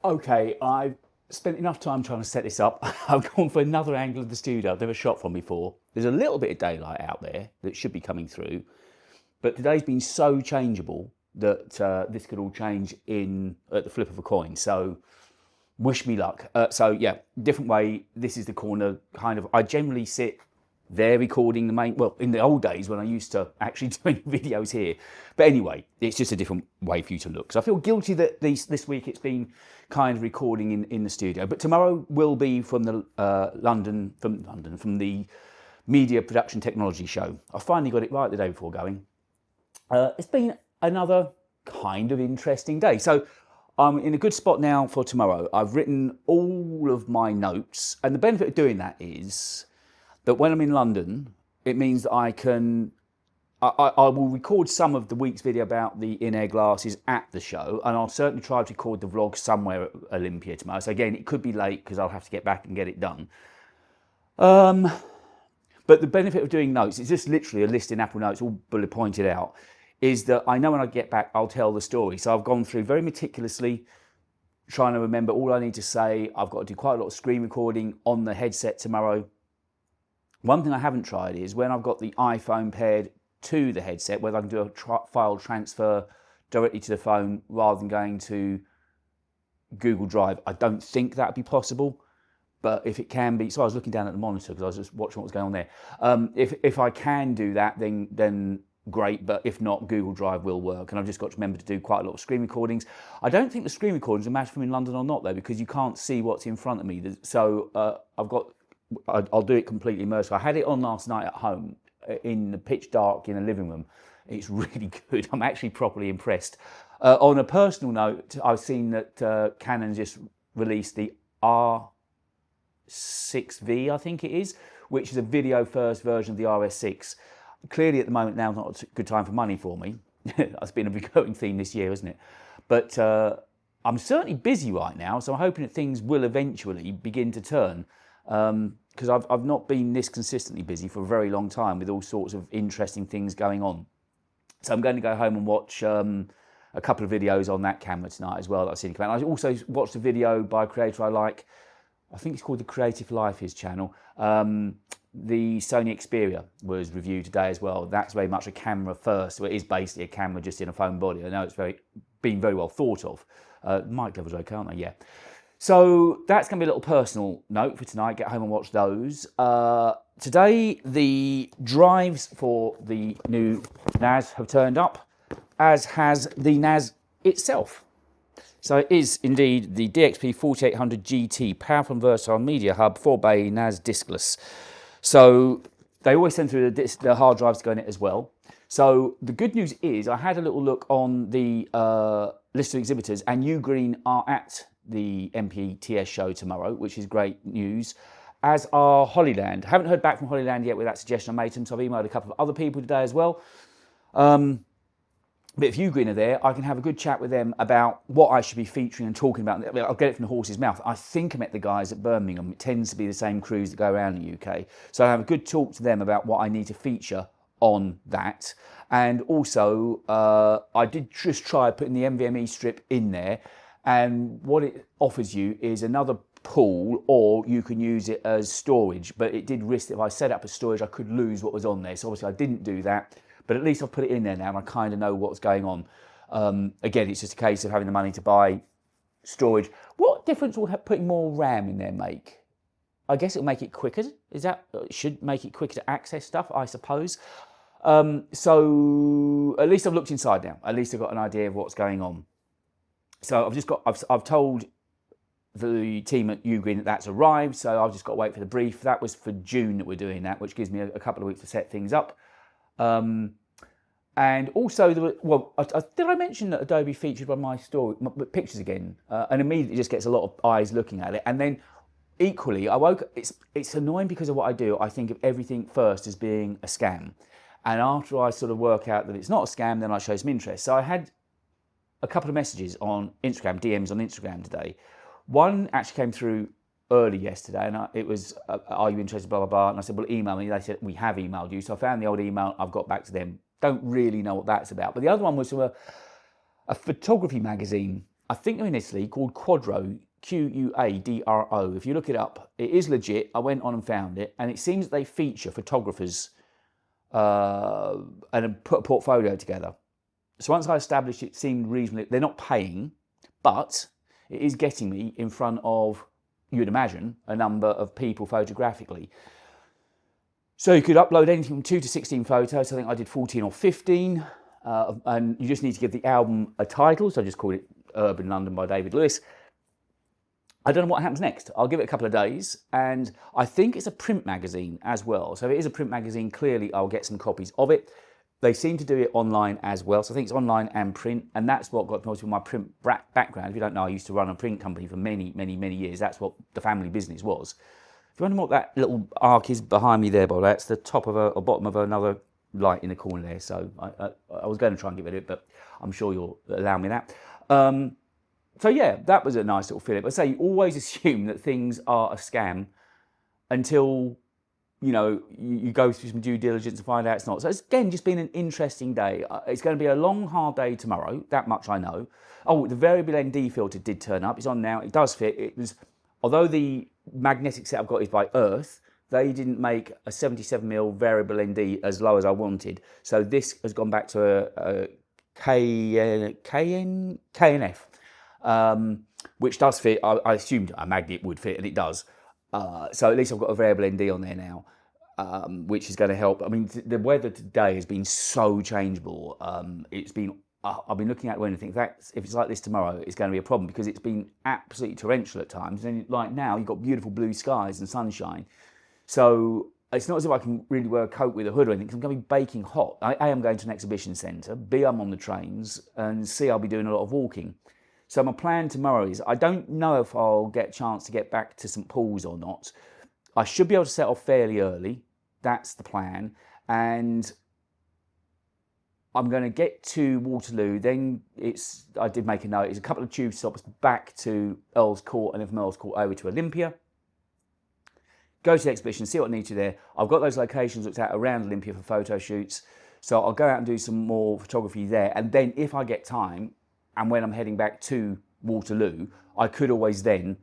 Okay, I've spent enough time trying to set this up. I've gone for another angle of the studio I've never shot from before. There's a little bit of daylight out there that should be coming through, but today's been so changeable that this could all change in at the flip of a coin. So wish me luck. So yeah, different way. This is the corner kind of. I generally sit there recording the main. Well, in the old days when I used to actually do videos here, but anyway, it's just a different way for you to look. So I feel guilty that this week it's been kind of recording in the studio. But tomorrow will be from the from the Media Production Technology Show. I finally got it right the day before going. It's been another kind of interesting day. So I'm in a good spot now for tomorrow. I've written all of my notes, and the benefit of doing that is that when I'm in London, it means that I will record some of the week's video about the in-air glasses at the show, and I'll certainly try to record the vlog somewhere at Olympia tomorrow. So again, it could be late because I'll have to get back and get it done. But the benefit of doing notes, it's just literally a list in Apple Notes, all bullet pointed out, is that I know when I get back, I'll tell the story. So I've gone through very meticulously, trying to remember all I need to say. I've got to do quite a lot of screen recording on the headset tomorrow. One thing I haven't tried is when I've got the iPhone paired to the headset, whether I can do a file transfer directly to the phone rather than going to Google Drive. I don't think that'd be possible, but if it can be, so I was looking down at the monitor because I was just watching what was going on there. If I can do that, then great, but if not, Google Drive will work. And I've just got to remember to do quite a lot of screen recordings. I don't think the screen recordings will matter from in London or not though, because you can't see what's in front of me. So I'll do it completely immersive. I had it on last night at home in the pitch dark in a living room. It's really good. I'm actually properly impressed. On a personal note, I've seen that Canon just released the R6V, I think it is, which is a video first version of the RS6. Clearly at the moment now is not a good time for money for me. That's been a recurring theme this year, isn't it? But I'm certainly busy right now, so I'm hoping that things will eventually begin to turn. Because I've not been this consistently busy for a very long time with all sorts of interesting things going on. So I'm going to go home and watch a couple of videos on that camera tonight as well that I've seen come out. I also watched a video by a creator I like. I think it's called The Creative Life, his channel. The Sony Xperia was reviewed today as well. That's very much a camera first. So it is basically a camera just in a phone body. I know it's been very well thought of. Mic levels are okay, aren't they? Yeah. So that's going to be a little personal note for tonight. Get home and watch those. Today, the drives for the new NAS have turned up, as has the NAS itself. So it is indeed the DXP 4800 GT, powerful and versatile media hub, 4-bay NAS diskless. So they always send through the hard drives to go in it as well. So the good news is I had a little look on the list of exhibitors, and Ugreen are at the MPTS show tomorrow, which is great news, as are Hollyland. Haven't heard back from Hollyland yet with that suggestion I made to them, so I've emailed a couple of other people today as well. But if Ugreen are there, I can have a good chat with them about what I should be featuring and talking about. I'll get it from the horse's mouth. I think I met the guys at Birmingham. It tends to be the same crews that go around the UK. So I have a good talk to them about what I need to feature on that. And also, I did just try putting the NVMe strip in there. And what it offers you is another pool, or you can use it as storage. But it did risk that if I set up a storage, I could lose what was on there. So obviously I didn't do that. But at least I've put it in there now and I kind of know what's going on. Again, it's just a case of having the money to buy storage. What difference will putting more RAM in there make? I guess it'll make it quicker. It should make it quicker to access stuff, I suppose. So at least I've looked inside now. At least I've got an idea of what's going on. So I've told the team at Ugreen that that's arrived. So I've just got to wait for the brief. That was for June that we're doing that, which gives me a couple of weeks to set things up. And also, did I mention that Adobe featured one of my pictures again? And immediately just gets a lot of eyes looking at it. And then equally, it's annoying because of what I do. I think of everything first as being a scam. And after I sort of work out that it's not a scam, then I show some interest. So I had a couple of messages on Instagram, DMs on Instagram today. One actually came through early yesterday, and it was, are you interested, blah, blah, blah. And I said, well, email me. They said, we have emailed you. So I found the old email. I've got back to them. Don't really know what that's about. But the other one was from a photography magazine I think they're in Italy, called Quadro, Quadro. If you look it up, it is legit. I went on and found it, and it seems that they feature photographers and put a portfolio together. So once I established it seemed reasonably, they're not paying, but it is getting me in front of, you'd imagine, a number of people photographically. So you could upload anything from 2 to 16 photos. I think I did 14 or 15. And you just need to give the album a title. So I just called it Urban London by David Lewis. I don't know what happens next. I'll give it a couple of days. And I think it's a print magazine as well. So if it is a print magazine, clearly I'll get some copies of it. They seem to do it online as well. So I think it's online and print. And that's what got me with my print background. If you don't know, I used to run a print company for many, many, many years. That's what the family business was. If you wonder what that little arc is behind me there, Bob, that's the top of or bottom of another light in the corner there. So I was going to try and get rid of it, but I'm sure you'll allow me that. So yeah, that was a nice little fillip. I say you always assume that things are a scam until, you know, you go through some due diligence and find out it's not. So it's, again, just been an interesting day. It's going to be a long, hard day tomorrow. That much I know. Oh, the variable ND filter did turn up. It's on now. It does fit. It was, although the magnetic set I've got is by Earth, they didn't make a 77mm variable ND as low as I wanted. So this has gone back to a KNF, which does fit. I assumed a magnet would fit, and it does. So at least I've got a variable ND on there now, which is going to help. I mean, the weather today has been so changeable. It's been, I've been looking at it when I think if it's like this tomorrow, it's going to be a problem because it's been absolutely torrential at times. And like now, you've got beautiful blue skies and sunshine. So it's not as if I can really wear a coat with a hood or anything because I'm going to be baking hot. A, I'm going to an exhibition centre. B, I'm on the trains. And C, I'll be doing a lot of walking. So my plan tomorrow is, I don't know if I'll get a chance to get back to St Paul's or not. I should be able to set off fairly early. That's the plan. And I'm going to get to Waterloo. Then I did make a note, it's a couple of tube stops back to Earl's Court and then from Earl's Court over to Olympia. Go to the exhibition, see what I need to there. I've got those locations looked at around Olympia for photo shoots. So I'll go out and do some more photography there. And then if I get time, and when I'm heading back to Waterloo, I could always then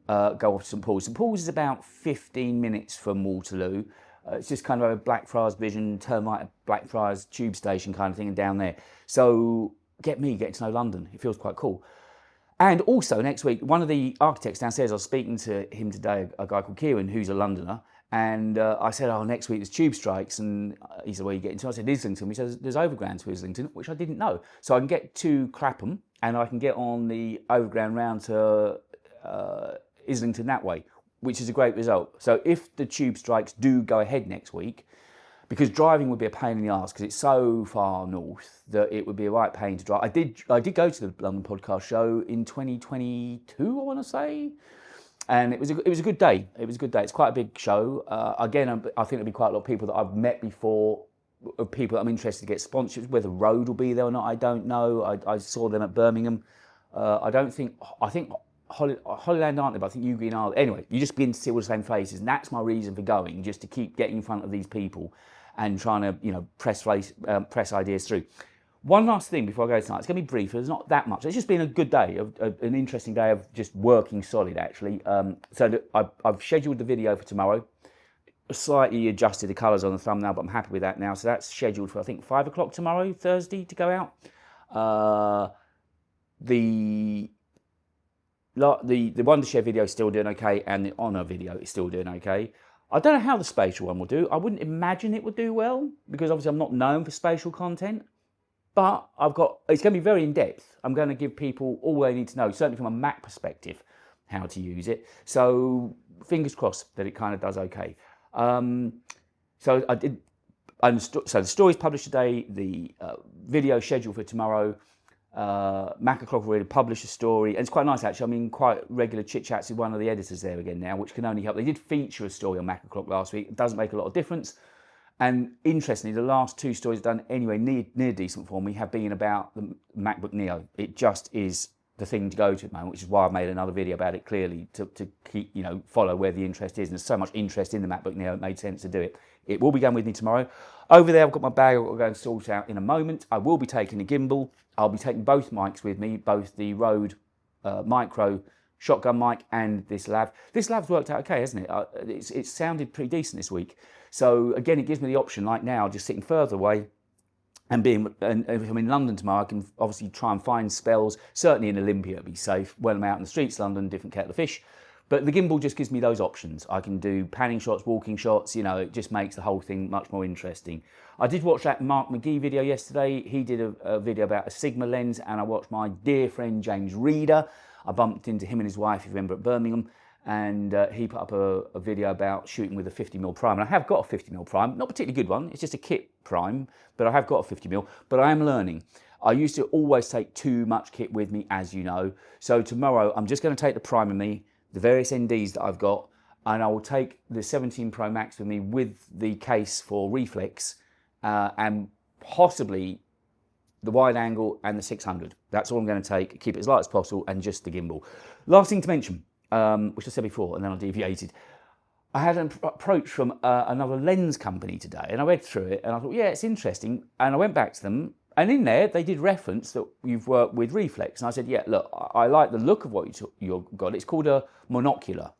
go off to St Paul's. St Paul's is about 15 minutes from Waterloo. It's just kind of a Blackfriars Vision, Termite Blackfriars tube station kind of thing, and down there. So getting to know London. It feels quite cool. And also next week, one of the architects downstairs, I was speaking to him today, a guy called Kieran, who's a Londoner. And I said, oh, next week there's tube strikes. And he said, where are you getting to? I said, Islington. He says, there's overground to Islington, which I didn't know. So I can get to Clapham and I can get on the overground round to Islington that way, which is a great result. So if the tube strikes do go ahead next week, because driving would be a pain in the arse because it's so far north that it would be a right pain to drive. I did go to the London Podcast Show in 2022, I want to say. And it was a good day. It was a good day. It's quite a big show. Again, I think there'll be quite a lot of people that I've met before, people that I'm interested to get sponsorships. Whether Road will be there or not, I don't know. I saw them at Birmingham. I think Hollyland aren't there, but I think Ugreen are. Anyway, you just begin to see all the same faces, and that's my reason for going, just to keep getting in front of these people and trying to, press ideas through. One last thing before I go tonight. It's going to be brief. There's not that much. It's just been a good day, an interesting day of just working solid, actually. So I've scheduled the video for tomorrow. Slightly adjusted the colours on the thumbnail, but I'm happy with that now. So that's scheduled for, I think, 5 o'clock tomorrow, Thursday, to go out. The Wondershare video is still doing okay, and the Honour video is still doing okay. I don't know how the spatial one will do. I wouldn't imagine it would do well, because obviously I'm not known for spatial content. But it's going to be very in-depth. I'm going to give people all they need to know, certainly from a Mac perspective, how to use it. So fingers crossed that it kind of does okay. So the story's published today, the video scheduled for tomorrow. Mac O'Clock already published a story, and it's quite nice actually. I mean, quite regular chit chats with one of the editors there again now, which can only help. They did feature a story on Mac O'Clock last week. It doesn't make a lot of difference. And interestingly, the last two stories done anyway near decent for me have been about the MacBook Neo. It just is the thing to go to at the moment, which is why I've made another video about it clearly to keep, follow where the interest is. And there's so much interest in the MacBook Neo, it made sense to do it. It will be going with me tomorrow. Over there, I've got my bag I'll go and sort out in a moment. I will be taking a gimbal. I'll be taking both mics with me, both the Rode micro shotgun mic and this lav. This lav's worked out okay, hasn't it? It's sounded pretty decent this week. So again, it gives me the option, like now, just sitting further away and if I'm in London tomorrow, I can obviously try and find spells. Certainly in Olympia, it'll be safe. When I'm out in the streets of London, different kettle of fish. But the gimbal just gives me those options. I can do panning shots, walking shots, you know, it just makes the whole thing much more interesting. I did watch that Mark McGee video yesterday. He did a video about a Sigma lens, and I watched my dear friend James Reeder. I bumped into him and his wife, if you remember, at Birmingham, and he put up a video about shooting with a 50mm prime. And I have got a 50mm prime, not a particularly good one, it's just a kit prime, but I have got a 50mm, but I am learning. I used to always take too much kit with me, as you know. So tomorrow, I'm just going to take the prime with me, the various NDs that I've got, and I will take the 17 Pro Max with me with the case for reflex, and possibly the wide angle and the 600. That's all I'm going to take, keep it as light as possible, and just the gimbal. Last thing to mention, which I said before, and then I deviated. I had an approach from another lens company today, and I read through it, and I thought, yeah, it's interesting. And I went back to them, and in there, they did reference that you've worked with reflex. And I said, yeah, look, I like the look of what you've got. It's called a monocular.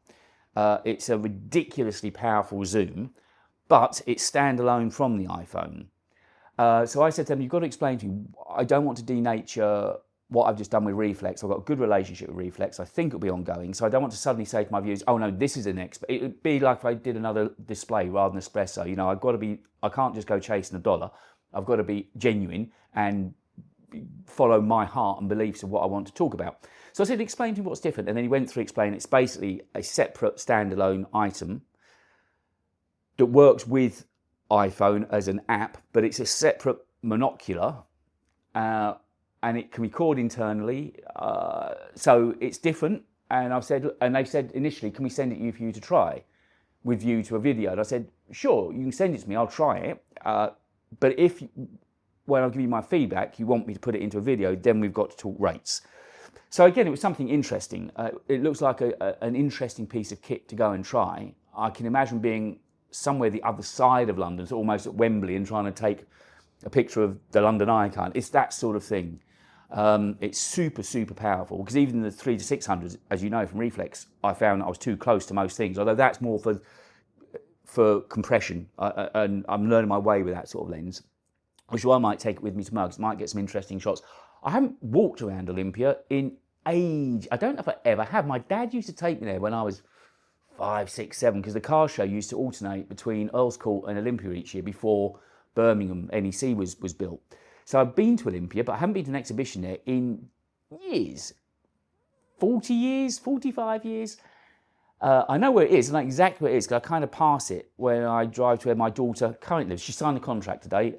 It's a ridiculously powerful zoom, but it's standalone from the iPhone. So I said to them, you've got to explain to me, I don't want to denature what I've just done with reflex. I've got a good relationship with reflex. I think it'll be ongoing. So I don't want to suddenly say to my viewers, oh no, this is an expert. It would be like if I did another display rather than espresso. You know, I can't just go chasing $1. I've got to be genuine and follow my heart and beliefs of what I want to talk about. So I said, explain to me what's different. And then he went through explaining it's basically a separate standalone item that works with iPhone as an app, but it's a separate monocular, and it can record internally. So it's different. And I've said, and they've said initially, can we send it for you to try with you to a video? And I said, sure, you can send it to me. I'll try it. But if, when I'll give you my feedback, you want me to put it into a video, then we've got to talk rates. So again, it was something interesting. It looks like an interesting piece of kit to go and try. I can imagine being somewhere the other side of London, so almost at Wembley, and trying to take a picture of the London icon. It's that sort of thing. It's super, super powerful, because even the 3 to 600, as you know from reflex, I found that I was too close to most things, although that's more for compression, and I'm learning my way with that sort of lens, which is why I might take it with me tomorrow, because I might get some interesting shots. I haven't walked around Olympia in age. I don't know if I ever have. My dad used to take me there when I was 5, 6, 7, because the car show used to alternate between Earl's Court and Olympia each year before Birmingham NEC was built. So I've been to Olympia, but I haven't been to an exhibition there in years. 40 years, 45 years. I know where it is, and I know exactly where it is, because I kind of pass it when I drive to where my daughter currently lives. She signed a contract today,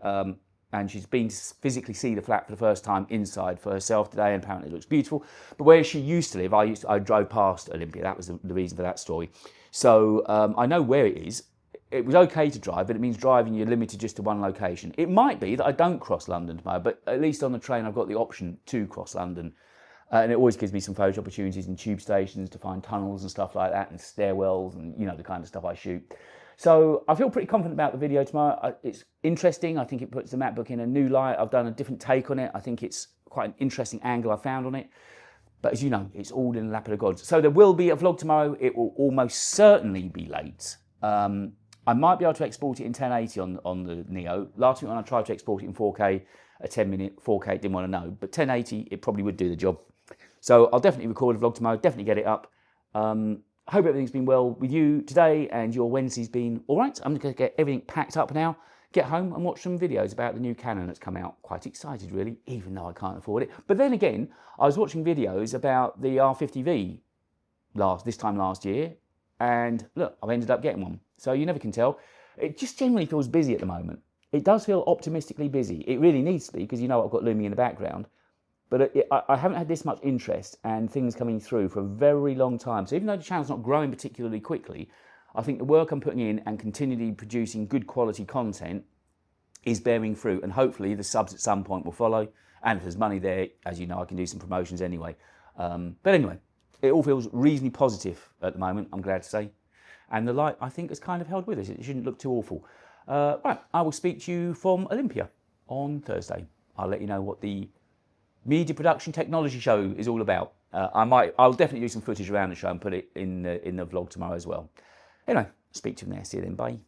and she's been to physically see the flat for the first time inside for herself today, and apparently it looks beautiful. But where she used to live, I drove past Olympia. That was the reason for that story. So I know where it is. It was okay to drive, but it means driving, you're limited just to one location. It might be that I don't cross London tomorrow, but at least on the train I've got the option to cross London. And it always gives me some photo opportunities in tube stations to find tunnels and stuff like that, and stairwells, and you know, the kind of stuff I shoot. So I feel pretty confident about the video tomorrow. It's interesting. I think it puts the MacBook in a new light. I've done a different take on it. I think it's quite an interesting angle I found on it. But as you know, it's all in the lap of the gods. So there will be a vlog tomorrow. It will almost certainly be late. I might be able to export it in 1080 on the Neo. Last week when I tried to export it in 4K, a 10-minute 4K, didn't want to know. But 1080, it probably would do the job. So I'll definitely record a vlog tomorrow, definitely get it up. I hope everything's been well with you today and your Wednesday's been all right. I'm going to get everything packed up now, get home and watch some videos about the new Canon that's come out. Quite excited, really, even though I can't afford it. But then again, I was watching videos about the R50V this time last year, and look, I've ended up getting one. So you never can tell. It just generally feels busy at the moment. It does feel optimistically busy. It really needs to be, because you know I've got looming in the background. But I haven't had this much interest and things coming through for a very long time. So even though the channel's not growing particularly quickly, I think the work I'm putting in and continually producing good quality content is bearing fruit. And hopefully the subs at some point will follow. And if there's money there, as you know, I can do some promotions anyway. But anyway, it all feels reasonably positive at the moment, I'm glad to say. And the light, I think, has kind of held with us. It shouldn't look too awful. Right, I will speak to you from Olympia on Thursday. I'll let you know what the media production technology show is all about. I'll definitely do some footage around the show and put it in the vlog tomorrow as well. Anyway, speak to you there. See you then. Bye.